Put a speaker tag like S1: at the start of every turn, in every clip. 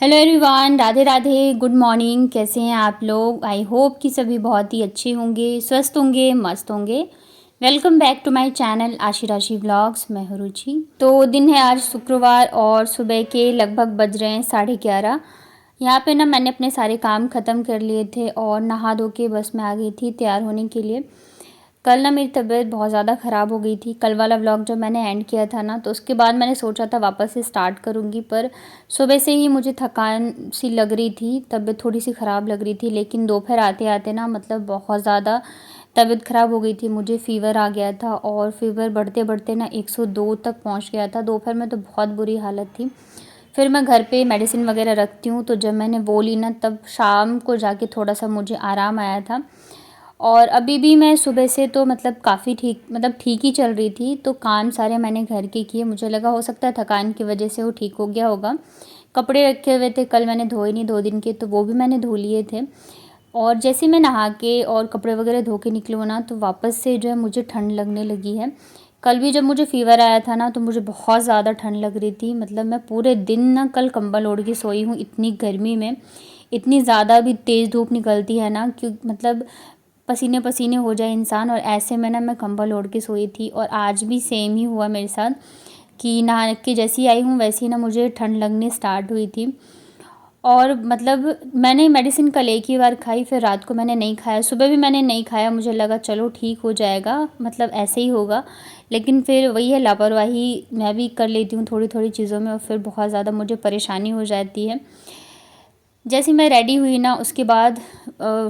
S1: Hello everyone, Radhe Radhe, good morning. कैसे हैं आप लोग? आई होप कि सभी बहुत ही अच्छे होंगे, स्वस्थ होंगे, मस्त होंगे। Welcome back to my channel Aashi Rashi vlogs. मैं हूं रुचि। तो दिन है आज शुक्रवार और सुबह के लगभग बज रहे हैं 11:30। यहाँ पे ना मैंने अपने सारे काम ख़त्म कर लिए थे और नहा धो के बस मैं आ गई थी तैयार होने के लिए। कल ना मेरी तबीयत बहुत ज़्यादा ख़राब हो गई थी। कल वाला व्लॉग जब मैंने एंड किया था ना, तो उसके बाद मैंने सोचा था वापस से स्टार्ट करूँगी, पर सुबह से ही मुझे थकान सी लग रही थी, तबीयत थोड़ी सी ख़राब लग रही थी। लेकिन दोपहर आते आते ना मतलब बहुत ज़्यादा तबीयत ख़राब हो गई थी। मुझे फ़ीवर आ गया था और फ़ीवर बढ़ते बढ़ते ना 102 तक पहुँच गया था। दोपहर में तो बहुत बुरी हालत थी। फिर मैं घर पे मेडिसिन वगैरह रखती हूँ, तो जब मैंने वो ली ना तब शाम को जाके थोड़ा सा मुझे आराम आया था। और अभी भी मैं सुबह से तो मतलब काफ़ी ठीक ही चल रही थी। तो काम सारे मैंने घर के किए। मुझे लगा हो सकता है थकान की वजह से वो ठीक हो गया होगा। कपड़े रखे हुए थे, कल मैंने धोए नहीं 2 दिन के, तो वो भी मैंने धो लिए थे। और जैसे मैं नहा के और कपड़े वगैरह धो के निकलूँ ना, तो वापस से जो है मुझे ठंड लगने लगी है। कल भी जब मुझे फ़ीवर आया था ना, तो मुझे बहुत ज़्यादा ठंड लग रही थी। मतलब मैं पूरे दिन ना कल कंबल ओढ़ के सोई हूँ, इतनी गर्मी में। इतनी ज़्यादा भी तेज़ धूप निकलती है ना, कि मतलब पसीने पसीने हो जाए इंसान। और ऐसे में ना मैं कंबल ओढ़ के सोई थी। और आज भी सेम ही हुआ मेरे साथ कि नहा के जैसे ही आई हूँ वैसे ही ना मुझे ठंड लगने स्टार्ट हुई थी। और मतलब मैंने मेडिसिन कल एक ही बार खाई, फिर रात को मैंने नहीं खाया, सुबह भी मैंने नहीं खाया। मुझे लगा चलो ठीक हो जाएगा, मतलब ऐसे ही होगा। लेकिन फिर वही है, लापरवाही मैं भी कर लेती हूँ थोड़ी थोड़ी चीज़ों में, और फिर बहुत ज़्यादा मुझे परेशानी हो जाती है। जैसे मैं रेडी हुई ना, उसके बाद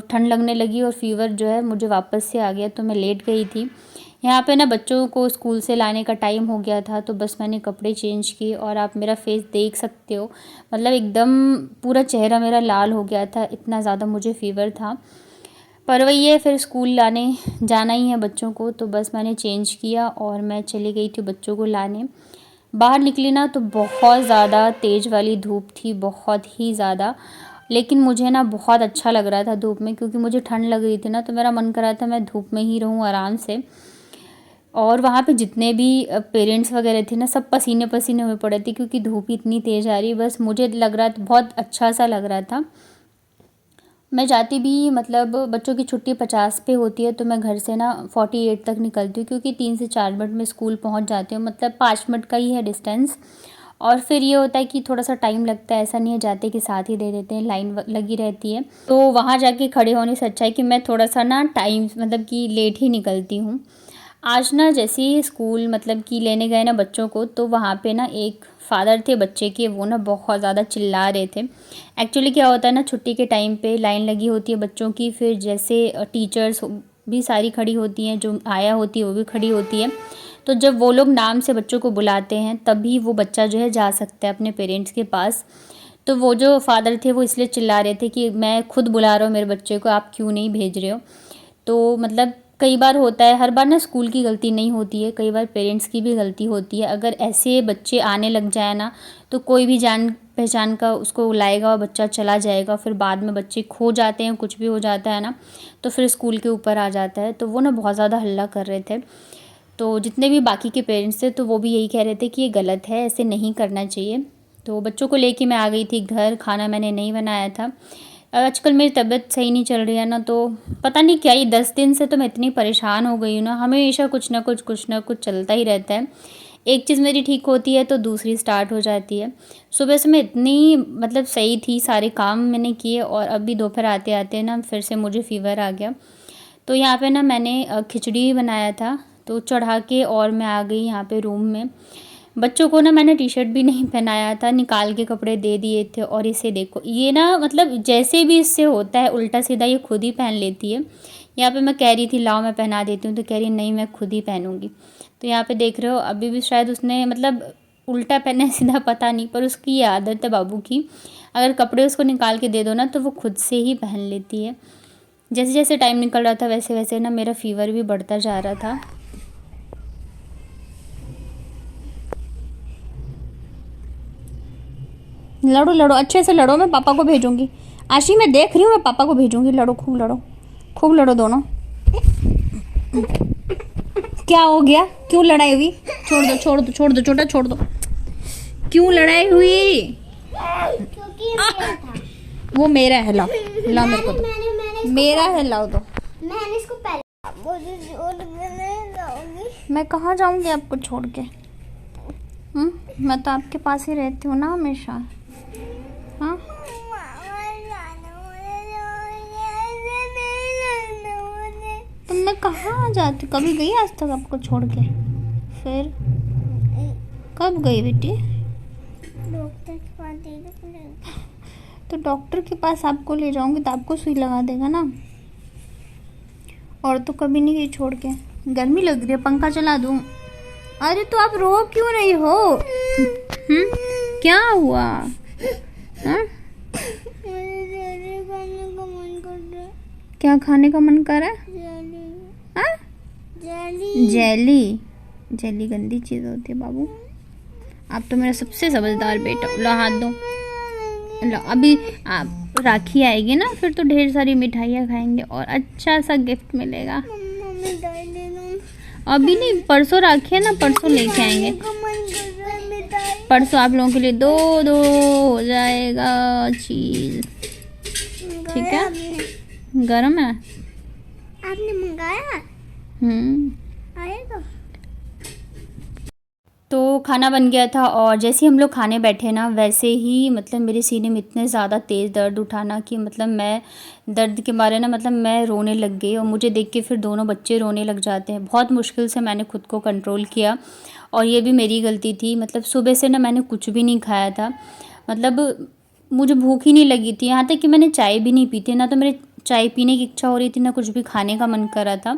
S1: ठंड लगने लगी और फ़ीवर जो है मुझे वापस से आ गया। तो मैं लेट गई थी। यहाँ पे ना बच्चों को स्कूल से लाने का टाइम हो गया था, तो बस मैंने कपड़े चेंज किए और आप मेरा फेस देख सकते हो। मतलब एकदम पूरा चेहरा मेरा लाल हो गया था, इतना ज़्यादा मुझे फ़ीवर था। पर वही है, फिर स्कूल लाने जाना ही है बच्चों को, तो बस मैंने चेंज किया और मैं चली गई थी बच्चों को लाने। बाहर निकली ना तो बहुत ज़्यादा तेज़ वाली धूप थी, बहुत ही ज़्यादा। लेकिन मुझे ना बहुत अच्छा लग रहा था धूप में, क्योंकि मुझे ठंड लग रही थी ना, तो मेरा मन कर रहा था मैं धूप में ही रहूं आराम से। और वहाँ पे जितने भी पेरेंट्स वगैरह थे ना, सब पसीने पसीने हुए पड़े थे, क्योंकि धूप इतनी तेज़ आ रही। बस मुझे लग रहा था बहुत अच्छा सा लग रहा था। मैं जाती भी मतलब बच्चों की छुट्टी 50 पे होती है, तो मैं घर से ना 48 तक निकलती हूँ, क्योंकि 3 से 4 मिनट में स्कूल पहुँच जाती हूँ। मतलब 5 मिनट का ही है डिस्टेंस। और फिर ये होता है कि थोड़ा सा टाइम लगता है, ऐसा नहीं है जाते के साथ ही दे देते हैं, लाइन लगी रहती है। तो वहाँ जाके खड़े होने से अच्छा है कि मैं थोड़ा सा ना टाइम मतलब कि लेट ही निकलती हूँ। आज ना जैसे ही स्कूल मतलब कि लेने गए ना बच्चों को, तो वहाँ पे ना एक फ़ादर थे बच्चे के, वो ना बहुत ज़्यादा चिल्ला रहे थे। एक्चुअली क्या होता है ना, छुट्टी के टाइम पे लाइन लगी होती है बच्चों की, फिर जैसे टीचर्स भी सारी खड़ी होती हैं, जो आया होती है वो भी खड़ी होती है। तो जब वो लोग नाम से बच्चों को बुलाते हैं, तभी वो बच्चा जो है जा सकता है अपने पेरेंट्स के पास। तो वो जो फ़ादर थे वो इसलिए चिल्ला रहे थे कि मैं खुद बुला रहा हूँ मेरे बच्चे को, आप क्यों नहीं भेज रहे हो। तो मतलब कई बार होता है, हर बार ना स्कूल की गलती नहीं होती है, कई बार पेरेंट्स की भी गलती होती है। अगर ऐसे बच्चे आने लग जाए ना, तो कोई भी जान पहचान का उसको लाएगा और बच्चा चला जाएगा। फिर बाद में बच्चे खो जाते हैं, कुछ भी हो जाता है ना, तो फिर स्कूल के ऊपर आ जाता है। तो वो ना बहुत ज़्यादा हल्ला कर रहे थे। तो जितने भी बाकी के पेरेंट्स थे, तो वो भी यही कह रहे थे कि ये गलत है, ऐसे नहीं करना चाहिए। तो बच्चों को लेके मैं आ गई थी घर। खाना मैंने नहीं बनाया था। आजकल मेरी तबीयत सही नहीं चल रही है ना, तो पता नहीं क्या, ये 10 दिन से तो मैं इतनी परेशान हो गई हूँ ना, हमेशा कुछ ना कुछ चलता ही रहता है। एक चीज़ मेरी ठीक होती है तो दूसरी स्टार्ट हो जाती है। सुबह से मैं इतनी मतलब सही थी, सारे काम मैंने किए, और अभी दोपहर आते आते ना फिर से मुझे फ़ीवर आ गया। तो यहाँ पे ना मैंने खिचड़ी बनाया था, तो चढ़ा के और मैं आ गई यहाँ पे रूम में। बच्चों को ना मैंने टी शर्ट भी नहीं पहनाया था, निकाल के कपड़े दे दिए थे। और इसे देखो, ये ना मतलब जैसे भी इससे होता है उल्टा सीधा, ये खुद ही पहन लेती है। यहाँ पे मैं कह रही थी लाओ मैं पहना देती हूँ, तो कह रही नहीं मैं खुद ही पहनूंगी। तो यहाँ पे देख रहे हो, अभी भी शायद उसने मतलब उल्टा पहना है सीधा पता नहीं, पर उसकी ये आदत है बाबू की, अगर कपड़े उसको निकाल के दे दो ना तो वो खुद से ही पहन लेती है। जैसे जैसे टाइम निकल रहा था वैसे वैसे ना मेरा फ़ीवर भी बढ़ता जा रहा था। लड़ो लड़ो, अच्छे से लड़ो, मैं पापा को भेजूंगी। आशी मैं देख रही हूँ, मैं पापा को भेजूंगी। लड़ो, खूब लड़ो दोनों। क्या हो गया, क्यों लड़ाई हुई? छोड़ दो छोटा छोड़ दो, क्यों लड़ाई हुई?
S2: क्योंकि मेरा था।
S1: वो मेरा है, लाओ लाओ मेरे को दो। मेरा है, लाओ दो।
S2: मैंने इसको पहले
S1: मैं कहाँ जाऊंगी आपको छोड़ के? मैं तो आपके पास ही रहती हूँ ना हमेशा। हाँ, तो मैं कहाँ जाती? कभी गई आज तक आपको छोड़ के? फिर कब गई बेटी?
S2: डॉक्टर के पास दे दो।
S1: तो डॉक्टर के पास आपको ले जाऊंगी तो आपको सुई लगा देगा ना। और तो कभी नहीं गई छोड़ के। गर्मी लग रही है, पंखा चला दूं? अरे तो आप रो क्यों रही हो? क्या हुआ? हाँ? क्या खाने का मन कर रहा है? हाँ? जेली। जेली गंदी चीज होती है बाबू। आप तो मेरा सबसे समझदार बेटा। लो हाथ दो। लो, अभी आप राखी आएगी ना, फिर तो ढेर सारी मिठाइयाँ खाएंगे और अच्छा सा गिफ्ट मिलेगा। अभी नहीं, परसों राखी है ना, परसों लेके आएंगे। परसों आप लोगों के लिए दो दो हो जाएगा चीज। ठीक है? गरम है।
S2: आपने मंगाया? आएगा।
S1: तो खाना बन गया था और जैसे ही हम लोग खाने बैठे ना, वैसे ही मतलब मेरे सीने में इतने ज़्यादा तेज़ दर्द उठा ना कि मतलब मैं दर्द के मारे ना मतलब मैं रोने लग गई। और मुझे देख के फिर दोनों बच्चे रोने लग जाते हैं। बहुत मुश्किल से मैंने खुद को कंट्रोल किया और ये भी मेरी गलती थी। मतलब सुबह से ना मैंने कुछ भी नहीं खाया था। मतलब मुझे भूख ही नहीं लगी थी, यहाँ तक कि मैंने चाय भी नहीं पी थी। ना तो मेरे चाय पीने की इच्छा हो रही थी, ना कुछ भी खाने का मन कर रहा था।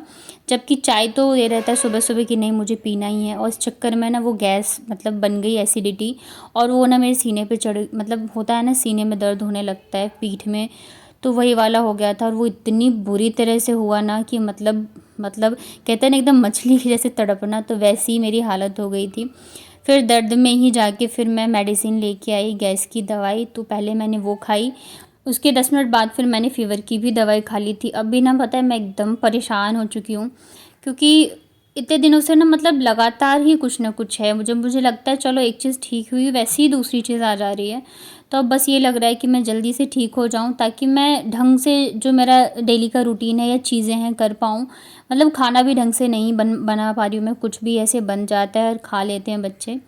S1: जबकि चाय तो ये रहता है सुबह सुबह कि नहीं मुझे पीना ही है। और इस चक्कर में ना वो गैस मतलब बन गई, एसिडिटी। और वो ना मेरे सीने पे चढ़, मतलब होता है ना सीने में दर्द होने लगता है, पीठ में, तो वही वाला हो गया था। और वो इतनी बुरी तरह से हुआ ना कि मतलब कहते हैं ना एकदम मछली की जैसे तड़पना, तो वैसी ही मेरी हालत हो गई थी। फिर दर्द में ही जाके फिर मैं मेडिसिन लेके आई, गैस की दवाई। तो पहले मैंने वो खाई, उसके 10 मिनट बाद फिर मैंने फ़ीवर की भी दवाई खा ली थी। अभी ना पता है मैं एकदम परेशान हो चुकी हूँ, क्योंकि इतने दिनों से ना मतलब लगातार ही कुछ ना कुछ है। मुझे लगता है चलो एक चीज़ ठीक हुई, वैसे ही दूसरी चीज़ आ जा रही है। तो अब बस ये लग रहा है कि मैं जल्दी से ठीक हो जाऊँ, ताकि मैं ढंग से जो मेरा डेली का रूटीन है या चीज़ें हैं कर पाऊँ। मतलब खाना भी ढंग से नहीं बना पा रही हूँ मैं, कुछ भी ऐसे बन जाता है और खा लेते हैं बच्चे।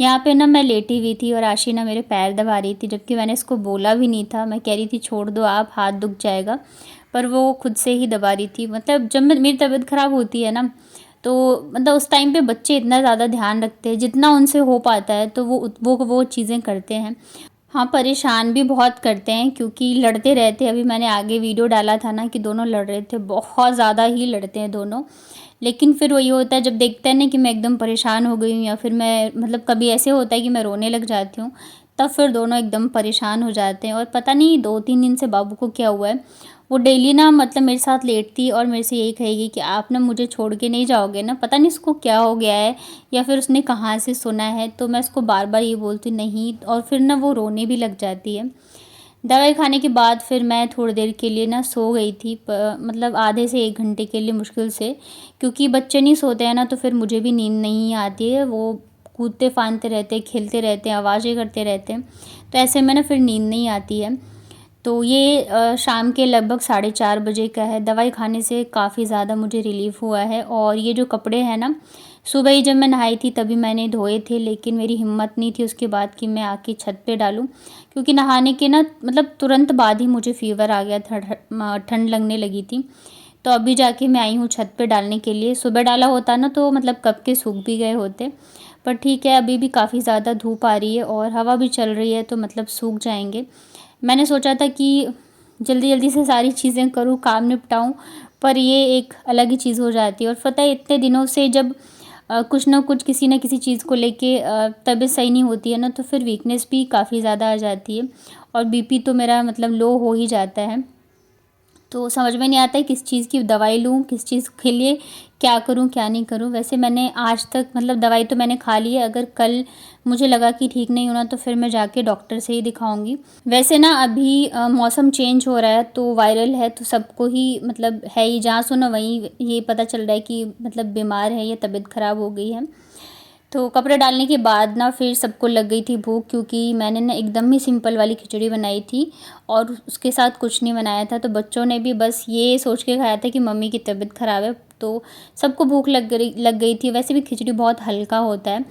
S1: यहाँ पे ना मैं लेटी हुई थी और आशी ना मेरे पैर दबा रही थी, जबकि मैंने इसको बोला भी नहीं था। मैं कह रही थी छोड़ दो आप, हाथ दुख जाएगा, पर वो खुद से ही दबा रही थी। मतलब जब मेरी तबीयत ख़राब होती है ना, तो मतलब उस टाइम पे बच्चे इतना ज़्यादा ध्यान रखते हैं, जितना उनसे हो पाता है तो वो चीज़ें करते हैं। हाँ, परेशान भी बहुत करते हैं, क्योंकि लड़ते रहते हैं। अभी मैंने आगे वीडियो डाला था ना कि दोनों लड़ रहे थे, बहुत ज़्यादा ही लड़ते हैं दोनों। लेकिन फिर वही होता है, जब देखते हैं ना कि मैं एकदम परेशान हो गई हूँ, या फिर मैं मतलब कभी ऐसे होता है कि मैं रोने लग जाती हूँ, तब फिर दोनों एकदम परेशान हो जाते हैं। और पता नहीं 2-3 दिन से बाबू को क्या हुआ है, वो डेली ना मतलब मेरे साथ लेटती और मेरे से यही कहेगी कि आप ना मुझे छोड़ के नहीं जाओगे ना। पता नहीं इसको क्या हो गया है, या फिर उसने कहाँ से सुना है। तो मैं उसको बार बार ये बोलती नहीं, और फिर ना वो रोने भी लग जाती है। दवाई खाने के बाद फिर मैं थोड़ी देर के लिए ना सो गई थी, मतलब आधे से 1 घंटे के लिए मुश्किल से, क्योंकि बच्चे नहीं सोते हैं ना तो फिर मुझे भी नींद नहीं आती है। वो कूदते फांदते रहते हैं, खेलते रहते हैं, आवाज़ें करते रहते हैं, तो ऐसे में ना फिर नींद नहीं आती है। तो ये शाम के लगभग 4:30 बजे का है। दवाई खाने से काफ़ी ज़्यादा मुझे रिलीफ़ हुआ है। और ये जो कपड़े हैं ना, सुबह ही जब मैं नहाई थी तभी मैंने धोए थे, लेकिन मेरी हिम्मत नहीं थी उसके बाद कि मैं आके छत पे डालूं, क्योंकि नहाने के ना मतलब तुरंत बाद ही मुझे फ़ीवर आ गया था, ठंड लगने लगी थी। तो अभी जाके मैं आई हूँ छत पे डालने के लिए। सुबह डाला होता ना तो मतलब कब के सूख भी गए होते, पर ठीक है, अभी भी काफ़ी ज़्यादा धूप आ रही है और हवा भी चल रही है, तो मतलब सूख जाएंगे। मैंने सोचा था कि जल्दी जल्दी से सारी चीज़ें करूँ, काम निपटाऊँ, पर ये एक अलग ही चीज़ हो जाती है। और पता है इतने दिनों से जब कुछ ना कुछ किसी न किसी चीज़ को लेके तबीयत सही नहीं होती है ना, तो फिर वीकनेस भी काफ़ी ज़्यादा आ जाती है और बीपी तो मेरा मतलब लो हो ही जाता है। तो समझ में नहीं आता है किस चीज़ की दवाई लूँ, किस चीज़ के लिए क्या करूँ क्या नहीं करूँ। वैसे मैंने आज तक मतलब दवाई तो मैंने खा ली है, अगर कल मुझे लगा कि ठीक नहीं होना तो फिर मैं जाके डॉक्टर से ही दिखाऊंगी। वैसे ना अभी मौसम चेंज हो रहा है तो वायरल है, तो सबको ही मतलब है ही, जहाँ सुनो वहीं ये पता चल रहा है कि मतलब बीमार है या तबीयत ख़राब हो गई है। तो कपड़े डालने के बाद ना फिर सबको लग गई थी भूख, क्योंकि मैंने ना एकदम ही सिंपल वाली खिचड़ी बनाई थी और उसके साथ कुछ नहीं बनाया था। तो बच्चों ने भी बस ये सोच के खाया था कि मम्मी की तबीयत ख़राब है, तो सबको भूख लग गई थी। वैसे भी खिचड़ी बहुत हल्का होता है।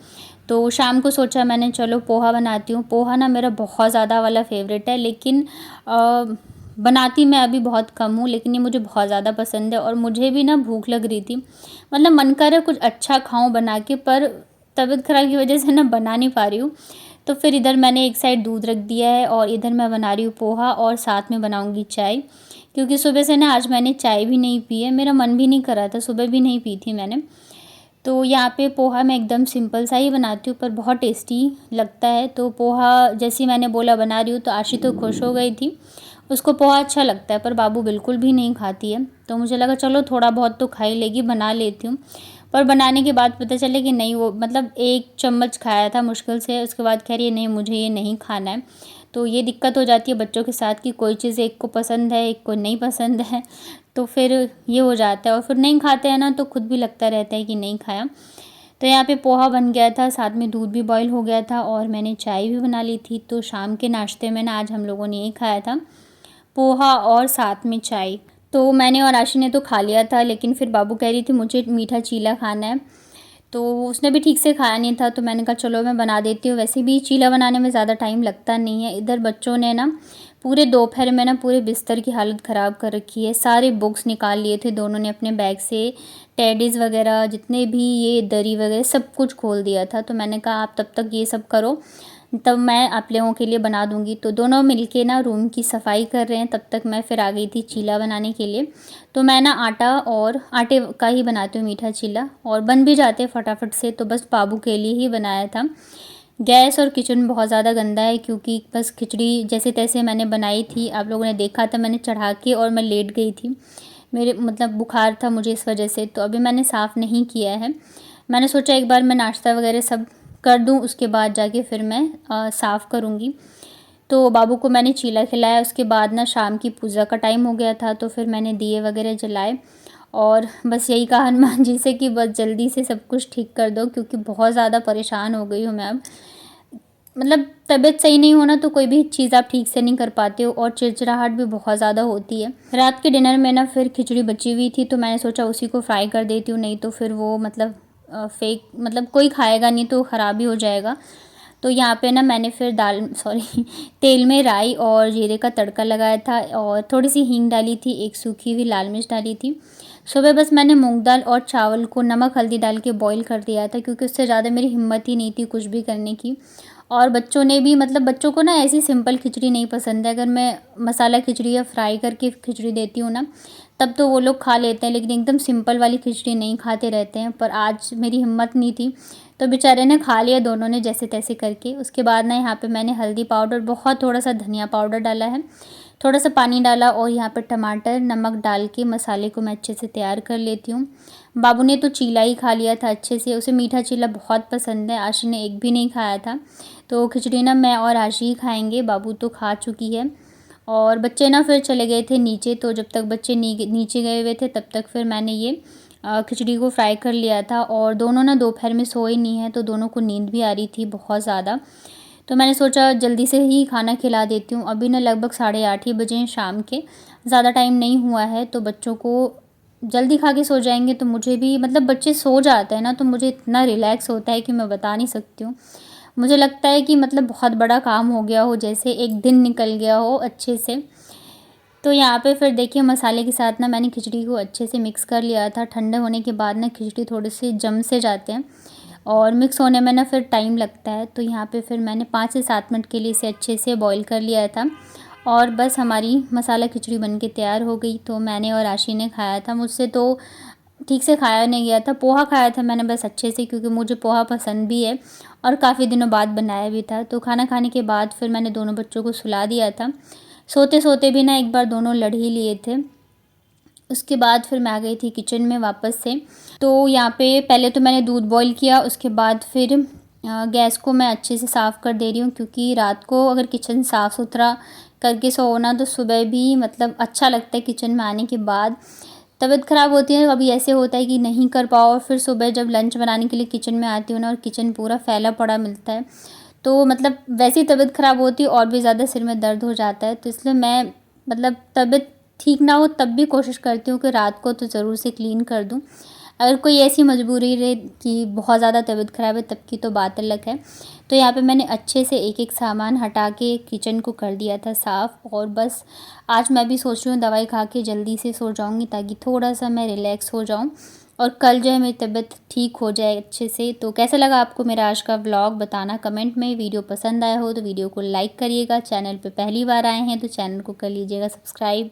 S1: तो शाम को सोचा मैंने चलो पोहा बनाती हूँ। पोहा ना मेरा बहुत ज़्यादा वाला फेवरेट है, लेकिन बनाती मैं अभी बहुत कम हूँ, लेकिन ये मुझे बहुत ज़्यादा पसंद है और मुझे भी ना भूख लग रही थी। मतलब मन कर रहा है कुछ अच्छा खाऊं बना के, पर तबीयत ख़राब की वजह से ना बना नहीं पा रही हूँ। तो फिर इधर मैंने एक साइड दूध रख दिया है और इधर मैं बना रही हूँ पोहा और साथ में बनाऊँगी चाय, क्योंकि सुबह से ना आज मैंने चाय भी नहीं पी है, मेरा मन भी नहीं कर रहा था, सुबह भी नहीं पी थी मैंने। तो यहाँ पे पोहा मैं एकदम सिंपल सा ही बनाती हूँ, पर बहुत टेस्टी लगता है। तो पोहा जैसे मैंने बोला बना रही हूँ, तो आशी तो खुश हो गई थी, उसको पोहा अच्छा लगता है, पर बाबू बिल्कुल भी नहीं खाती है। तो मुझे लगा चलो थोड़ा बहुत तो खा ही लेगी, बना लेती हूँ। पर बनाने के बाद पता चला कि नहीं, वो मतलब 1 चम्मच खाया था मुश्किल से, उसके बाद कह रही है नहीं मुझे ये नहीं खाना है। तो ये दिक्कत हो जाती है बच्चों के साथ कि कोई चीज़ एक को पसंद है, एक को नहीं पसंद है, तो फिर ये हो जाता है और फिर नहीं खाते हैं ना, तो खुद भी लगता रहता है कि नहीं खाया। तो यहाँ पे पोहा बन गया था, साथ में दूध भी बॉईल हो गया था और मैंने चाय भी बना ली थी। तो शाम के नाश्ते में ना आज हम लोगों ने यही खाया था, पोहा और साथ में चाय। तो मैंने और आशी ने तो खा लिया था, लेकिन फिर बाबू कह रही थी मुझे मीठा चीला खाना है, तो उसने भी ठीक से खाया नहीं था। तो मैंने कहा चलो मैं बना देती हूँ, वैसे भी चीला बनाने में ज़्यादा टाइम लगता नहीं है। इधर बच्चों ने ना पूरे दोपहर में ना पूरे बिस्तर की हालत ख़राब कर रखी है, सारे बुक्स निकाल लिए थे दोनों ने अपने बैग से, टेडीज़ वगैरह जितने भी ये दरी वगैरह सब कुछ खोल दिया था। तो मैंने कहा आप तब तक ये सब करो, तब मैं आप लोगों के लिए बना दूंगी। तो दोनों मिलके ना रूम की सफाई कर रहे हैं, तब तक मैं फिर आ गई थी चीला बनाने के लिए। तो मैं ना आटे का ही बनाती हूँ मीठा चीला, और बन भी जाते हैं फटाफट से। तो बस बाबू के लिए ही बनाया था। गैस और किचन बहुत ज़्यादा गंदा है, क्योंकि बस खिचड़ी जैसे तैसे मैंने बनाई थी, आप लोगों ने देखा था मैंने चढ़ा के और मैं लेट गई थी, मेरे मतलब बुखार था मुझे इस वजह से। तो अभी मैंने साफ़ नहीं किया है, मैंने सोचा एक बार मैं नाश्ता वगैरह सब कर दूं, उसके बाद जाके फिर मैं साफ़ करूंगी। तो बाबू को मैंने चीला खिलाया, उसके बाद ना शाम की पूजा का टाइम हो गया था, तो फिर मैंने दिए वगैरह जलाए और बस यही कहा हनुमान जी से कि बस जल्दी से सब कुछ ठीक कर दो, क्योंकि बहुत ज़्यादा परेशान हो गई हूँ मैं अब। मतलब तबीयत सही नहीं होना तो कोई भी चीज़ आप ठीक से नहीं कर पाते हो, और चिड़चिड़ाहट भी बहुत ज़्यादा होती है। रात के डिनर में ना फिर खिचड़ी बची हुई थी, तो मैंने सोचा उसी को फ्राई कर देती हूँ, नहीं तो फिर वो मतलब फेक मतलब कोई खाएगा नहीं तो ख़राब ही हो जाएगा। तो यहाँ पे ना मैंने फिर तेल में राई और जीरे का तड़का लगाया था और थोड़ी सी हींग डाली थी, एक सूखी हुई लाल मिर्च डाली थी। सुबह बस मैंने मूंग दाल और चावल को नमक हल्दी डाल के बॉईल कर दिया था, क्योंकि उससे ज़्यादा मेरी हिम्मत ही नहीं थी कुछ भी करने की। और बच्चों ने भी मतलब बच्चों को ना ऐसी सिंपल खिचड़ी नहीं पसंद है, अगर मैं मसाला खिचड़ी या फ्राई करके खिचड़ी देती हूँ ना, तब तो वो लोग खा लेते हैं, लेकिन एकदम सिंपल वाली खिचड़ी नहीं खाते रहते हैं। पर आज मेरी हिम्मत नहीं थी, तो बेचारे ने खा लिया दोनों ने जैसे तैसे करके। उसके बाद ना यहाँ पे मैंने हल्दी पाउडर, बहुत थोड़ा सा धनिया पाउडर डाला है, थोड़ा सा पानी डाला और यहाँ पर टमाटर नमक डाल के मसाले को मैं अच्छे से तैयार कर लेती हूँ। बाबू ने तो चीला ही खा लिया था अच्छे से, उसे मीठा चीला बहुत पसंद है, आशी ने एक भी नहीं खाया था। तो खिचड़ी ना मैं और आशी ही खाएंगे, बाबू तो खा चुकी है। और बच्चे ना फिर चले गए थे नीचे, तो जब तक बच्चे नीचे गए हुए थे तब तक फिर मैंने ये खिचड़ी को फ्राई कर लिया था। और दोनों ना दोपहर में सोए नहीं हैं, तो दोनों को नींद भी आ रही थी बहुत ज़्यादा। तो मैंने सोचा जल्दी से ही खाना खिला देती हूँ। अभी ना लगभग 8:30 ही बजे हैं शाम के, ज़्यादा टाइम नहीं हुआ है, तो बच्चों को जल्दी खा के सो जाएंगे। तो मुझे भी मतलब बच्चे सो जाते हैं ना, तो मुझे इतना रिलैक्स होता है कि मैं बता नहीं सकती हूँ। मुझे लगता है कि मतलब बहुत बड़ा काम हो गया हो, जैसे एक दिन निकल गया हो अच्छे से। तो यहाँ पे फिर देखिए मसाले के साथ ना मैंने खिचड़ी को अच्छे से मिक्स कर लिया था। ठंडे होने के बाद ना खिचड़ी थोड़े से जम से जाते हैं और मिक्स होने में ना फिर टाइम लगता है। तो यहाँ पे फिर मैंने 5 से 7 मिनट के लिए इसे अच्छे से बॉईल कर लिया था और बस हमारी मसाला खिचड़ी बन के तैयार हो गई। तो मैंने और आशी ने खाया था, मुझसे तो ठीक से खाया नहीं गया था। पोहा खाया था मैंने बस अच्छे से, क्योंकि मुझे पोहा पसंद भी है और काफ़ी दिनों बाद बनाया भी था। तो खाना खाने के बाद फिर मैंने दोनों बच्चों को सुला दिया था। सोते सोते भी ना एक बार दोनों लड़ ही लिए थे। उसके बाद फिर मैं आ गई थी किचन में वापस से। तो यहाँ पे पहले तो मैंने दूध बॉईल किया, उसके बाद फिर गैस को मैं अच्छे से साफ़ कर दे रही हूँ, क्योंकि रात को अगर किचन साफ़ सुथरा करके सोना तो सुबह भी मतलब अच्छा लगता है किचन में आने के बाद। तबीयत ख़राब होती है, कभी ऐसे होता है कि नहीं कर पाओ, फिर सुबह जब लंच बनाने के लिए किचन में आती हूँ ना और किचन पूरा फैला पड़ा मिलता है, तो मतलब वैसे ही तबीयत ख़राब होती है और भी ज़्यादा सिर में दर्द हो जाता है। तो इसलिए मैं मतलब तबीयत ठीक ना हो तब भी कोशिश करती हूँ कि रात को तो ज़रूर से क्लीन कर दूँ। अगर कोई ऐसी मजबूरी रहे कि बहुत ज़्यादा तबीयत ख़राब है तब की तो बात अलग है। तो यहाँ पे मैंने अच्छे से एक-एक सामान हटा के किचन को कर दिया था साफ़, और बस आज मैं भी सोच रही हूँ दवाई खा के जल्दी से सो जाऊँगी ताकि थोड़ा-सा मैं रिलैक्स हो जाऊँ और कल जो है मेरी तबीयत ठीक हो जाए अच्छे से। तो कैसा लगा आपको मेरा आज का व्लॉग बताना कमेंट में। वीडियो पसंद आया हो तो वीडियो को लाइक करिएगा, चैनल पे पहली बार आए हैं तो चैनल को कर लीजिएगा सब्सक्राइब।